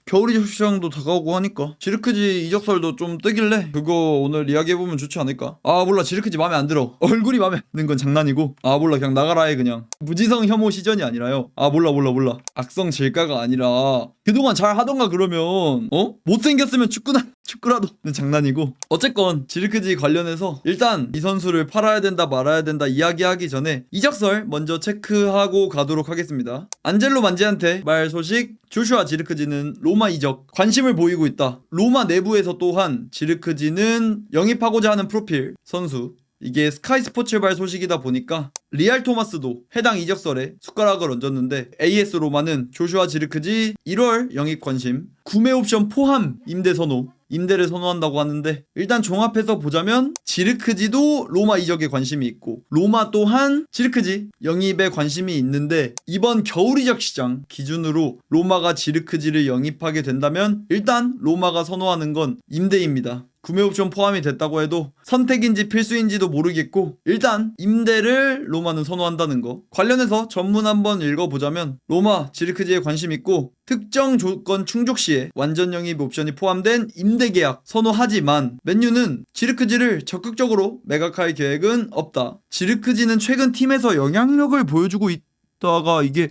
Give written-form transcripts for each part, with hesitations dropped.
겨울 이적 시장도 다가오고 하니까 지르크지 이적설도 좀 뜨길래 그거 오늘 이야기해보면 좋지 않을까. 아 몰라, 지르크지 마음에 안 들어. 얼굴이 마음에 안 드는 건 장난이고, 아 몰라, 그냥 나가라 해. 그냥 무지성 혐오 시전이 아니라요. 아 몰라 악성 질가가 아니라 그동안 잘 하던가. 그러면 못생겼으면 축구라도 장난이고. 어쨌건 지르크지 관련해서 일단 이 선수를 팔아야 된다 말아야 된다 이야기하기 전에 이적설 먼저 체크하고 가도록 하겠습니다. 안젤로 만지한테 말 소식. 조슈아 지르크지는 로마 이적 관심을 보이고 있다. 로마 내부에서 또한 지르크지는 영입하고자 하는 프로필 선수. 이게 스카이 스포츠발 소식이다 보니까 리알 토마스도 해당 이적설에 숟가락을 얹었는데, AS 로마는 조슈아 지르크지 1월 영입 관심, 구매 옵션 포함 임대 선호, 임대를 선호한다고 하는데, 일단 종합해서 보자면 지르크지도 로마 이적에 관심이 있고 로마 또한 지르크지 영입에 관심이 있는데, 이번 겨울 이적 시장 기준으로 로마가 지르크지를 영입하게 된다면 일단 로마가 선호하는 건 임대입니다. 구매 옵션 포함이 됐다고 해도 선택인지 필수인지도 모르겠고, 일단 임대를 로마는 선호한다는 거. 관련해서 전문 한번 읽어보자면 로마 지르크지에 관심 있고 특정 조건 충족 시에 완전 영입 옵션이 포함된 임대 계약 선호하지만 맨유는 지르크지를 적극적으로 매각할 계획은 없다. 지르크지는 최근 팀에서 영향력을 보여주고 있다가 이게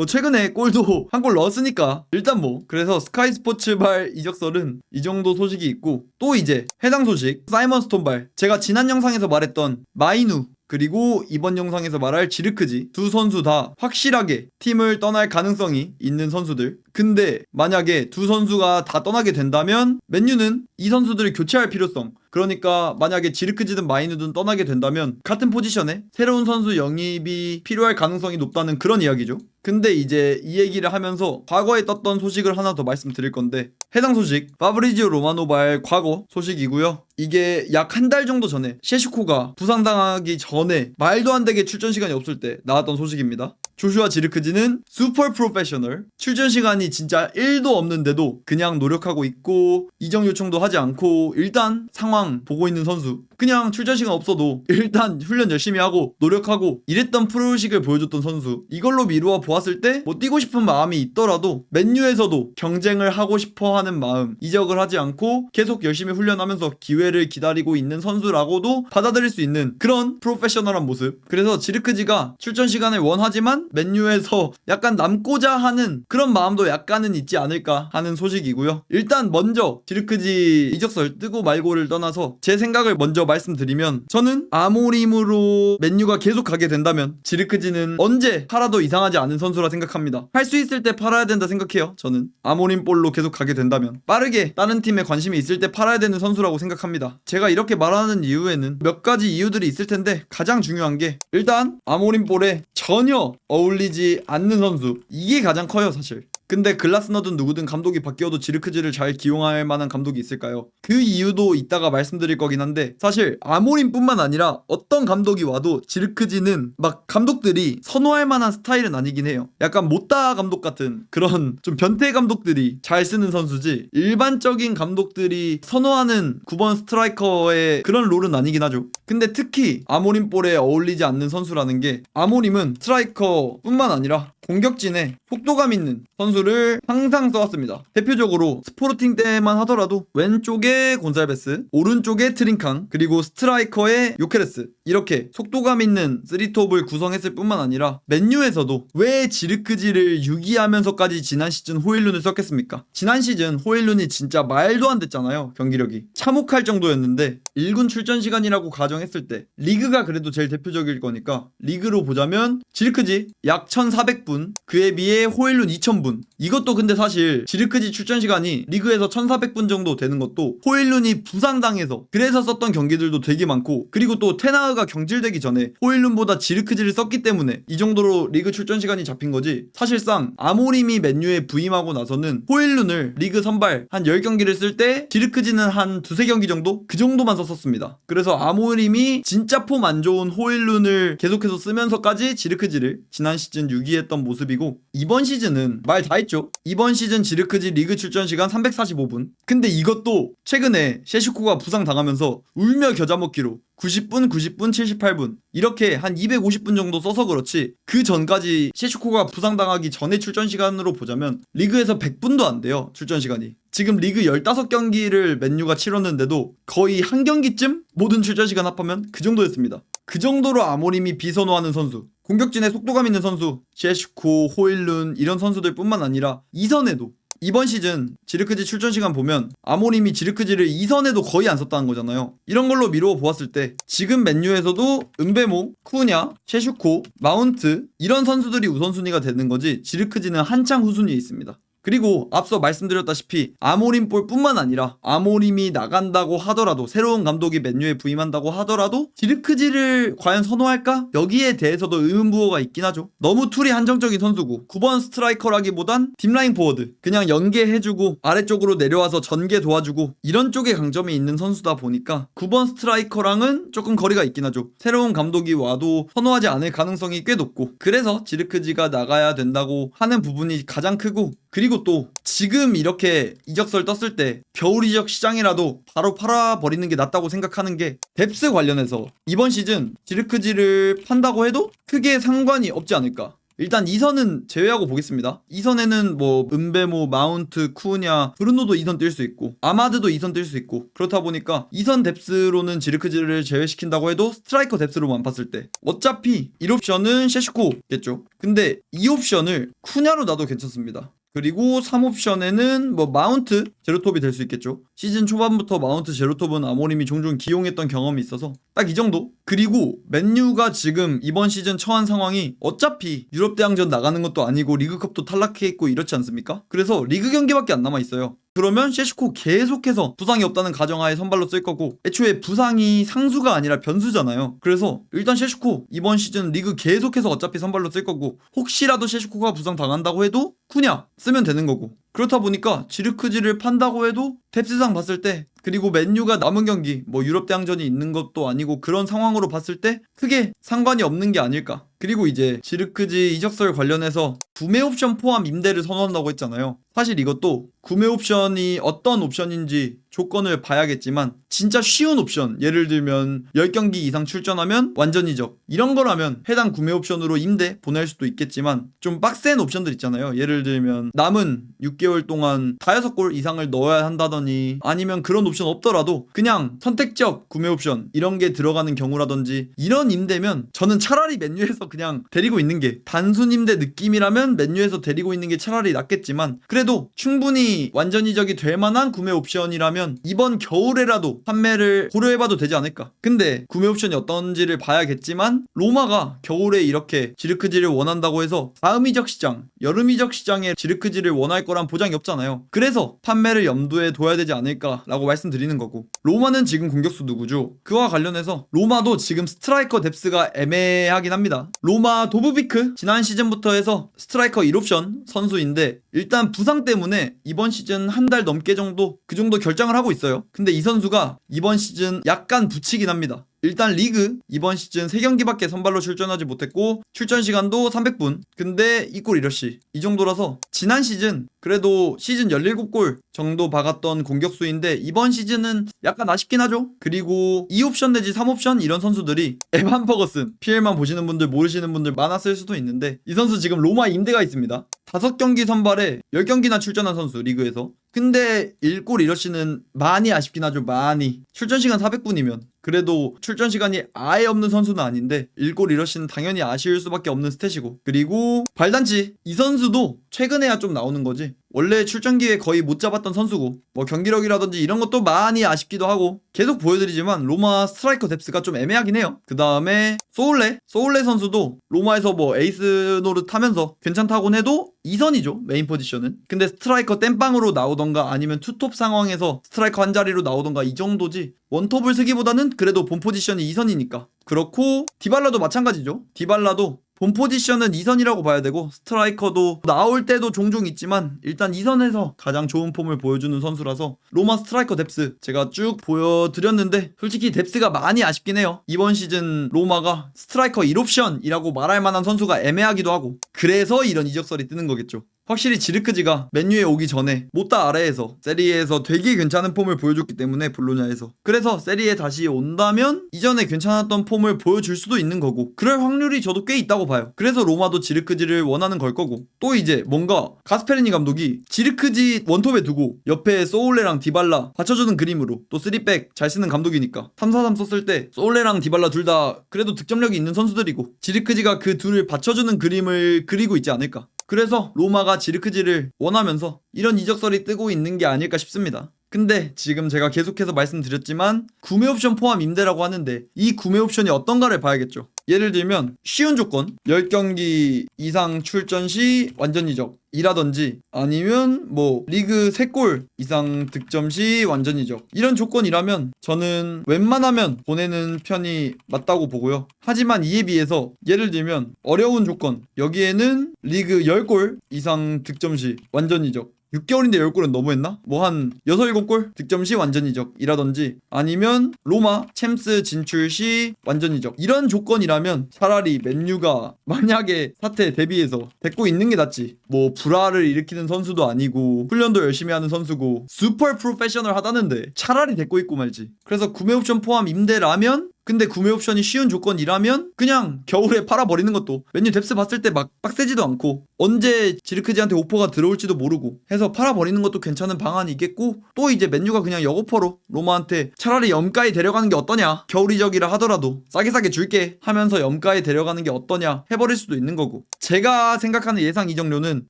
최근에 골도 한 골 넣었으니까 일단 그래서 스카이 스포츠발 이적설은 이 정도 소식이 있고, 또 이제 해당 소식 사이먼 스톤발, 제가 지난 영상에서 말했던 마이누 그리고 이번 영상에서 말할 지르크지 두 선수 다 확실하게 팀을 떠날 가능성이 있는 선수들. 근데 만약에 두 선수가 다 떠나게 된다면 맨유는 이 선수들을 교체할 필요성, 그러니까 만약에 지르크지든 마이누든 떠나게 된다면 같은 포지션에 새로운 선수 영입이 필요할 가능성이 높다는 그런 이야기죠. 근데 이제 이 얘기를 하면서 과거에 떴던 소식을 하나 더 말씀드릴 건데, 해당 소식 파브리지오 로마노발 과거 소식이고요. 이게 약 한 달 정도 전에 셰슈코가 부상당하기 전에 말도 안 되게 출전 시간이 없을 때 나왔던 소식입니다. 조슈아 지르크지는 슈퍼 프로페셔널, 출전 시간이 진짜 1도 없는데도 그냥 노력하고 있고 이적 요청도 하지 않고 일단 상황 보고 있는 선수. 그냥 출전 시간 없어도 일단 훈련 열심히 하고 노력하고 이랬던 프로식을 보여줬던 선수. 이걸로 미루어 보았을 때 뛰고 싶은 마음이 있더라도 맨유에서도 경쟁을 하고 싶어 하는 마음, 이적을 하지 않고 계속 열심히 훈련하면서 기회를 기다리고 있는 선수라고도 받아들일 수 있는 그런 프로페셔널한 모습. 그래서 지르크지가 출전 시간을 원하지만 맨유에서 약간 남고자 하는 그런 마음도 약간은 있지 않을까 하는 소식이고요. 일단 먼저 지르크지 이적설 뜨고 말고를 떠나서 제 생각을 먼저 말씀드리면, 저는 아모림으로 맨유가 계속 가게 된다면 지르크지는 언제 팔아도 이상하지 않은 선수라 생각합니다. 팔 수 있을 때 팔아야 된다 생각해요. 저는 아모림 볼로 계속 가게 된다면 빠르게 다른 팀에 관심이 있을 때 팔아야 되는 선수라고 생각합니다. 제가 이렇게 말하는 이유에는 몇 가지 이유들이 있을 텐데, 가장 중요한 게 일단 아모림 볼에 전혀 어울리지 않는 선수, 이게 가장 커요 사실. 근데 글라스너든 누구든 감독이 바뀌어도 지르크지를 잘 기용할 만한 감독이 있을까요? 그 이유도 이따가 말씀드릴 거긴 한데, 사실 아모림뿐만 아니라 어떤 감독이 와도 지르크지는 막 감독들이 선호할 만한 스타일은 아니긴 해요. 약간 못다 감독 같은 그런 좀 변태 감독들이 잘 쓰는 선수지, 일반적인 감독들이 선호하는 9번 스트라이커의 그런 롤은 아니긴 하죠. 근데 특히 아모림 볼에 어울리지 않는 선수라는 게, 아모림은 스트라이커뿐만 아니라 공격진에 속도감 있는 선수를 항상 써왔습니다. 대표적으로 스포르팅 때만 하더라도 왼쪽에 곤살베스, 오른쪽에 트링캉, 그리고 스트라이커에 요케레스, 이렇게 속도감 있는 3톱을 구성했을 뿐만 아니라 맨유에서도 왜 지르크지를 유기하면서까지 지난 시즌 호일룬을 썼겠습니까? 지난 시즌 호일룬이 진짜 말도 안 됐잖아요. 경기력이 참혹할 정도였는데 1군 출전 시간이라고 가정했을 때 리그가 그래도 제일 대표적일 거니까 리그로 보자면 지르크지 약 1400분, 그에 비해 호일룬 2000분. 이것도 근데 사실 지르크지 출전 시간이 리그에서 1400분 정도 되는 것도 호일룬이 부상당해서 그래서 썼던 경기들도 되게 많고, 그리고 또 테나흐가 경질되기 전에 호일룬보다 지르크지를 썼기 때문에 이 정도로 리그 출전 시간이 잡힌 거지, 사실상 아모림이 맨유에 부임하고 나서는 호일룬을 리그 선발 한 10경기를 쓸 때 지르크지는 한 두세 경기 정도? 그 정도만 썼습니다. 그래서 아모림이 진짜 폼 안 좋은 호일룬을 계속해서 쓰면서까지 지르크지를 지난 시즌 유기했던 모습이고, 이번 시즌은 말 다 다 했죠. 이번 시즌 지르크지 리그 출전 시간 345분. 근데 이것도 최근에 셰슈코가 부상당하면서 울며 겨자 먹기로 90분, 90분, 78분 이렇게 한 250분 정도 써서 그렇지 그 전까지 셰슈코가 부상당하기 전에 출전 시간으로 보자면 리그에서 100분도 안 돼요. 출전 시간이. 지금 리그 15경기를 맨유가 치렀는데도 거의 한 경기쯤 모든 출전 시간 합하면 그 정도였습니다. 그 정도로 아모림이 비선호하는 선수, 공격진에 속도감 있는 선수, 셰슈코, 호일룬 이런 선수들 뿐만 아니라 2선에도 이번 시즌 지르크지 출전 시간 보면 아모림이 지르크지를 2선에도 거의 안 썼다는 거잖아요. 이런 걸로 미루어 보았을 때 지금 맨유에서도 은베모, 쿠냐, 셰슈코, 마운트 이런 선수들이 우선순위가 되는 거지 지르크지는 한창 후순위에 있습니다. 그리고 앞서 말씀드렸다시피 아모림 볼 뿐만 아니라 아모림이 나간다고 하더라도 새로운 감독이 맨유에 부임한다고 하더라도 지르크지를 과연 선호할까? 여기에 대해서도 의문부호가 있긴 하죠. 너무 툴이 한정적인 선수고 9번 스트라이커라기보단 딥라인 포워드 그냥 연계해주고 아래쪽으로 내려와서 전개 도와주고 이런 쪽에 강점이 있는 선수다 보니까 9번 스트라이커랑은 조금 거리가 있긴 하죠. 새로운 감독이 와도 선호하지 않을 가능성이 꽤 높고 그래서 지르크지가 나가야 된다고 하는 부분이 가장 크고 그리고 또 지금 이렇게 이적설 떴을 때 겨울 이적 시장이라도 바로 팔아버리는 게 낫다고 생각하는 게 뎁스 관련해서 이번 시즌 지르크지를 판다고 해도 크게 상관이 없지 않을까. 일단 2선은 제외하고 보겠습니다. 2선에는 뭐 은베모, 마운트, 쿠냐, 브루노도 2선 뛸 수 있고 아마드도 2선 뛸 수 있고 그렇다 보니까 2선 뎁스로는 지르크지를 제외시킨다고 해도 스트라이커 뎁스로만 봤을 때 어차피 1옵션은 셰슈코겠죠. 근데 2옵션을 쿠냐로 놔도 괜찮습니다. 그리고 3옵션에는 뭐 마운트 제로톱이 될 수 있겠죠. 시즌 초반부터 마운트 제로톱은 아모림이 종종 기용했던 경험이 있어서 딱 이 정도. 그리고 맨유가 지금 이번 시즌 처한 상황이 어차피 유럽 대항전 나가는 것도 아니고 리그컵도 탈락해 있고 이렇지 않습니까? 그래서 리그 경기밖에 안 남아 있어요. 그러면 셰슈코 계속해서 부상이 없다는 가정하에 선발로 쓸 거고 애초에 부상이 상수가 아니라 변수잖아요. 그래서 일단 셰슈코 이번 시즌 리그 계속해서 어차피 선발로 쓸 거고 혹시라도 셰슈코가 부상 당한다고 해도 쿠냐 쓰면 되는 거고 그렇다 보니까 지르크지를 판다고 해도 뎁스상 봤을 때 그리고 맨유가 남은 경기 뭐 유럽 대항전이 있는 것도 아니고 그런 상황으로 봤을 때 크게 상관이 없는 게 아닐까. 그리고 이제 지르크지 이적설 관련해서 구매 옵션 포함 임대를 선호한다고 했잖아요. 사실 이것도 구매 옵션이 어떤 옵션인지 조건을 봐야겠지만 진짜 쉬운 옵션 예를 들면 10경기 이상 출전하면 완전 이적 이런 거라면 해당 구매 옵션으로 임대 보낼 수도 있겠지만 좀 빡센 옵션들 있잖아요. 예를 들면 남은 6개월 동안 5골 이상을 넣어야 한다더니 아니면 그런 옵션 없더라도 그냥 선택적 구매 옵션 이런 게 들어가는 경우라든지 이런 임대면 저는 차라리 맨유에서 그냥 데리고 있는 게 단순 임대 느낌이라면 맨유에서 데리고 있는 게 차라리 낫겠지만 그래도 충분히 완전 이적이 될 만한 구매 옵션이라면 이번 겨울에라도 판매를 고려해봐도 되지 않을까. 근데 구매 옵션이 어떤지를 봐야겠지만 로마가 겨울에 이렇게 지르크지를 원한다고 해서 다음 이적 시장 여름 이적 시장에 지르크지를 원할 거란 보장이 없잖아요. 그래서 판매를 염두에 둬야 되지 않을까라고 말씀드리는 거고 로마는 지금 공격수 누구죠? 그와 관련해서 로마도 지금 스트라이커 뎁스가 애매하긴 합니다. 로마 도브비크 지난 시즌부터 해서 스트라이커 1옵션 선수인데 일단 부상 때문에 이번 시즌 한 달 넘게 정도 그 정도 결장을 하고 있어요. 근데 이 선수가 이번 시즌 약간 붙이긴 합니다. 일단 리그 이번 시즌 3경기밖에 선발로 출전하지 못했고 출전 시간도 300분 근데 2골 1어시 이 정도라서 지난 시즌 그래도 시즌 17골 정도 박았던 공격수인데 이번 시즌은 약간 아쉽긴 하죠. 그리고 2옵션 내지 3옵션 이런 선수들이 에반 퍼거슨 PL만 보시는 분들 모르시는 분들 많았을 수도 있는데 이 선수 지금 로마 임대가 있습니다. 5경기 선발에 10경기나 출전한 선수 리그에서 근데 1골 1어시는 많이 아쉽긴 하죠. 많이 출전 시간 400분이면 그래도 출전 시간이 아예 없는 선수는 아닌데 1골 1어시는 당연히 아쉬울 수밖에 없는 스탯이고 그리고 발단치 이 선수도 최근에야 좀 나오는 거지 원래 출전기에 거의 못 잡았던 선수고 뭐 경기력이라든지 이런 것도 많이 아쉽기도 하고 계속 보여드리지만 로마 스트라이커 뎁스가 좀 애매하긴 해요. 그 다음에 소울레 선수도 로마에서 뭐 에이스 노릇 하면서 괜찮다곤 해도 2선이죠 메인 포지션은. 근데 스트라이커 땜빵으로 나오던가 아니면 투톱 상황에서 스트라이커 한 자리로 나오던가 이 정도지 원톱을 쓰기보다는 그래도 본 포지션이 2선이니까 그렇고 디발라도 마찬가지죠. 디발라도 본 포지션은 2선이라고 봐야 되고 스트라이커도 나올 때도 종종 있지만 일단 2선에서 가장 좋은 폼을 보여주는 선수라서 로마 스트라이커 뎁스 제가 쭉 보여드렸는데 솔직히 뎁스가 많이 아쉽긴 해요. 이번 시즌 로마가 스트라이커 1옵션이라고 말할 만한 선수가 애매하기도 하고 그래서 이런 이적설이 뜨는 거겠죠. 확실히 지르크지가 맨유에 오기 전에 모타 아래에서 세리에에서 되게 괜찮은 폼을 보여줬기 때문에 볼로냐에서 그래서 세리에 다시 온다면 이전에 괜찮았던 폼을 보여줄 수도 있는 거고 그럴 확률이 저도 꽤 있다고 봐요. 그래서 로마도 지르크지를 원하는 걸 거고 또 이제 뭔가 가스페리니 감독이 지르크지 원톱에 두고 옆에 소울레랑 디발라 받쳐주는 그림으로 또 3백 잘 쓰는 감독이니까 3-4-3 썼을 때 소울레랑 디발라 둘 다 그래도 득점력이 있는 선수들이고 지르크지가 그 둘을 받쳐주는 그림을 그리고 있지 않을까. 그래서 로마가 지르크지를 원하면서 이런 이적설이 뜨고 있는 게 아닐까 싶습니다. 근데 지금 제가 계속해서 말씀드렸지만 구매 옵션 포함 임대라고 하는데 이 구매 옵션이 어떤가를 봐야겠죠. 예를 들면 쉬운 조건 10경기 이상 출전 시 완전 이적 이라든지 아니면 뭐 리그 3골 이상 득점 시 완전 이적 이런 조건이라면 저는 웬만하면 보내는 편이 맞다고 보고요. 하지만 이에 비해서 예를 들면 어려운 조건 여기에는 리그 10골 이상 득점 시 완전 이적 6개월인데 10골은 너무했나? 뭐 한 6, 7골? 득점 시 완전 이적이라든지 아니면 로마 챔스 진출 시 완전 이적 이런 조건이라면 차라리 맨유가 만약에 사태 대비해서 데리고 있는 게 낫지. 뭐 불화를 일으키는 선수도 아니고 훈련도 열심히 하는 선수고 슈퍼 프로페셔널 하다는데 차라리 데리고 있고 말지. 그래서 구매 옵션 포함 임대라면 근데 구매 옵션이 쉬운 조건이라면 그냥 겨울에 팔아버리는 것도 맨유 뎁스 봤을 때 막 빡세지도 않고 언제 지르크지한테 오퍼가 들어올지도 모르고 해서 팔아버리는 것도 괜찮은 방안이겠고 또 이제 맨유가 그냥 역오퍼로 로마한테 차라리 염가에 데려가는 게 어떠냐 겨울 이적이라 하더라도 싸게 줄게 하면서 염가에 데려가는 게 어떠냐 해버릴 수도 있는 거고 제가 생각하는 예상 이적료는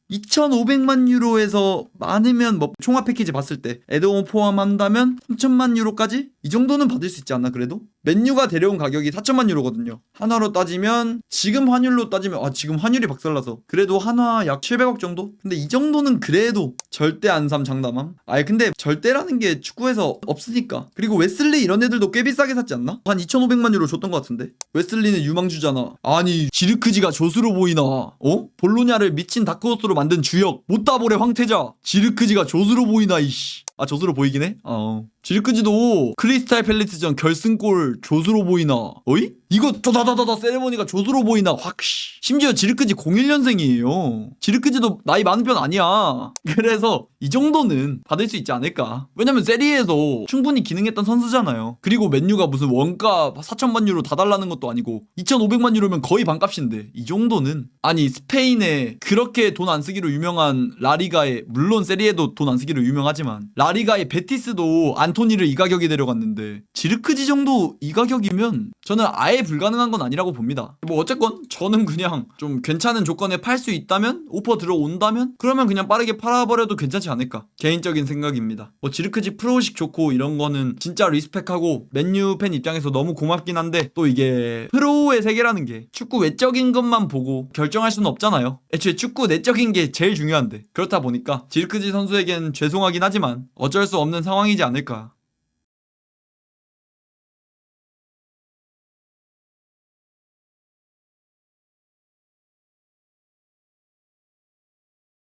2,500만 유로에서 많으면 뭐 총합 패키지 봤을 때 에드온 포함한다면 3천만 유로까지? 이 정도는 받을 수 있지 않나 그래도? 맨유가 데려온 가격이 4천만 유로거든요. 한화로 따지면 지금 환율로 따지면 지금 환율이 박살나서 그래도 한화 약 700억 정도? 근데 이 정도는 그래도 절대 안 삼 장담함? 근데 절대라는 게 축구에서 없으니까. 그리고 웨슬리 이런 애들도 꽤 비싸게 샀지 않나? 한 2,500만 유로 줬던 것 같은데. 웨슬리는 유망주잖아. 아니 지르크지가 조수로 보이나? 볼로냐를 미친 다크호스로 만든 주역 못다볼의 황태자 지르크지가 조수로 보이나 이씨. 조수로 보이긴 해? 지르크지도 크리스탈 팰리스전 결승골 조수로 보이나? 어이? 이거 다다다다다 세레머니가 조수로 보이나? 확 심지어 지르크지 01년생이에요. 지르크지도 나이 많은 편 아니야. 그래서 이 정도는 받을 수 있지 않을까. 왜냐면 세리에서 충분히 기능했던 선수잖아요. 그리고 맨유가 무슨 원가 4천만 유로 다 달라는 것도 아니고 2,500만 유로면 거의 반값인데 이 정도는 아니 스페인에 그렇게 돈 안 쓰기로 유명한 라리가에 물론 세리에도 돈 안 쓰기로 유명하지만 라리가의 베티스도 안토니를 이 가격에 데려갔는데 지르크지 정도 이 가격이면 저는 아예 불가능한 건 아니라고 봅니다. 뭐 어쨌건 저는 그냥 좀 괜찮은 조건에 팔 수 있다면 오퍼 들어온다면 그러면 그냥 빠르게 팔아버려도 괜찮지 않을까 개인적인 생각입니다. 뭐 지르크지 프로식 좋고 이런 거는 진짜 리스펙하고 맨유 팬 입장에서 너무 고맙긴 한데 또 이게 프로의 세계라는 게 축구 외적인 것만 보고 결정할 수는 없잖아요. 애초에 축구 내적인 게 제일 중요한데 그렇다 보니까 지르크지 선수에겐 죄송하긴 하지만 어쩔 수 없는 상황이지 않을까.